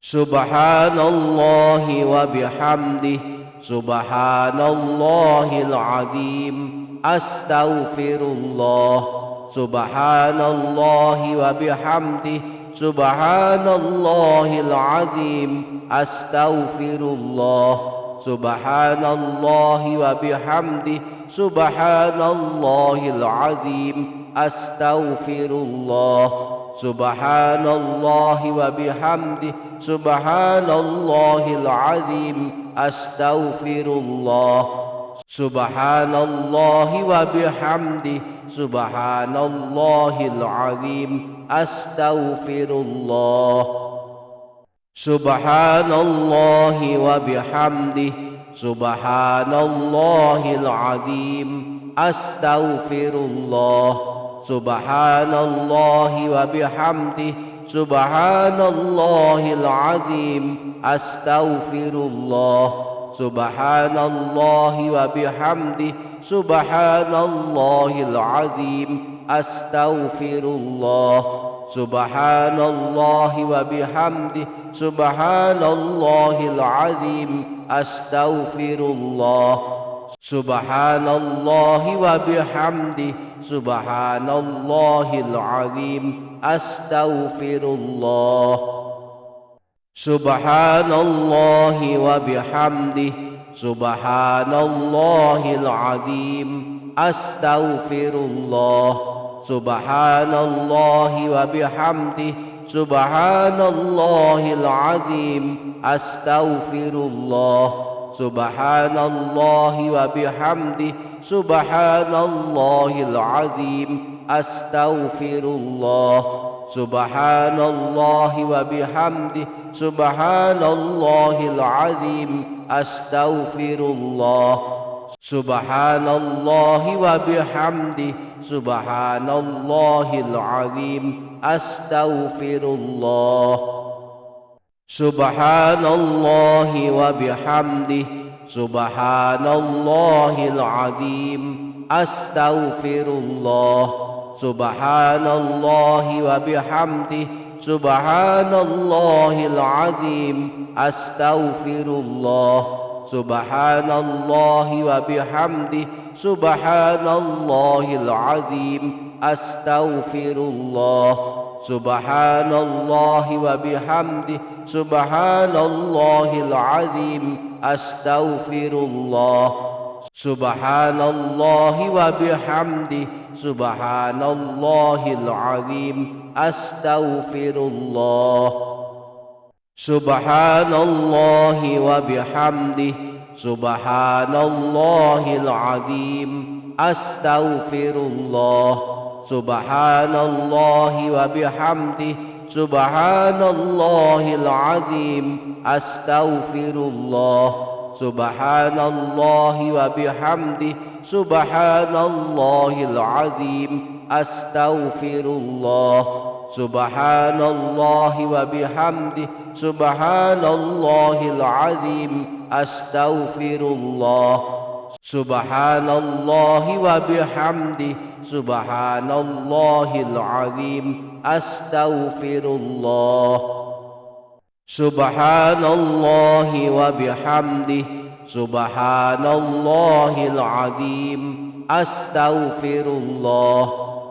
Subhanallahi wa bihamdi, subhanallahil azim, astaghfirullah. Subhanallahi wa bihamdi, subhanallahil azim, astaghfirullah. Subhanallahi wa bihamdi, subhanallahil azim, astaghfirullah. Subhanallahi wa bihamdi, subhanallahil azim, astaghfirullah. Subhanallahi wa bihamdi, subhanallahil azim, astaghfirullah. Subhanallahi wa bihamdi, subhanallahil azim, astaghfirullah. Subhanallahi wa bihamdi, subhanallahil azim, astaghfirullah. Subhanallahi wa bihamdi, subhanallahil azim, astaghfirullah. Subhanallahi wa bihamdi, subhanallahil azim, astaghfirullah. Subhanallahi wa bihamdi, subhanallahil azim, astaghfirullah. Subhanallahi wa bihamdi, subhanallahil azim, astaghfirullah. Subhanallahi wa bihamdi, subhanallahil azim, astaghfirullah. Subhanallahi wa bihamdi, subhanallahil azim, astaghfirullah. Subhanallahi wa bihamdi, subhanallahil azim, astaghfirullah. Subhanallahi wa bihamdi, subhanallahil azim, astaghfirullah. Subhanallahi wa bihamdi, subhanallahil azim, astaghfirullah. Subhanallahi wa bihamdi, subhanallahil azim, astaghfirullah. Subhanallahi wa bihamdi, subhanallahil azim, astaghfirullah. Subhanallahi wa bihamdi, subhanallahil azim, astaghfirullah. Subhanallahi wa bihamdi, subhanallahil azim, astaghfirullah. Subhanallahi wa bihamdi, subhanallahil azim, astaghfirullah. Subhanallahi wa bihamdi, subhanallahil azim, astaghfirullah. Subhanallahi wa bihamdi, subhanallahil azim, astaghfirullah. Subhanallahi wa bihamdi, subhanallahil azim, astaghfirullah. Subhanallahi wa bihamdi, subhanallahil azim, astaghfirullah. Subhanallahi wa bihamdi, subhanallahil azim, astaghfirullah.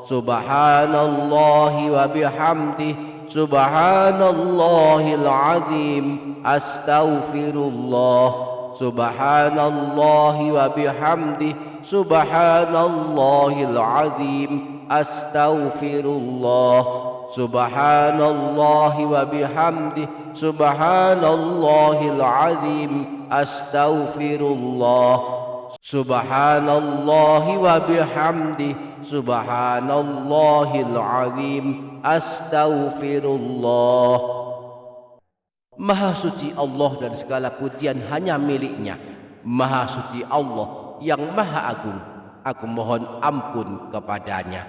Subhanallahi wa bihamdi, subhanallahil azim, astaghfirullah. Subhanallahi wa bihamdi, subhanallahil azim, astaghfirullah. Subhanallahi wa bihamdi, subhanallahil azim, astaghfirullah. Subhanallahi wa bihamdi, subhanallahil azim, astaghfirullah. Maha suci Allah dan segala pujian hanya miliknya. Maha suci Allah yang maha agung. Aku mohon ampun kepadanya.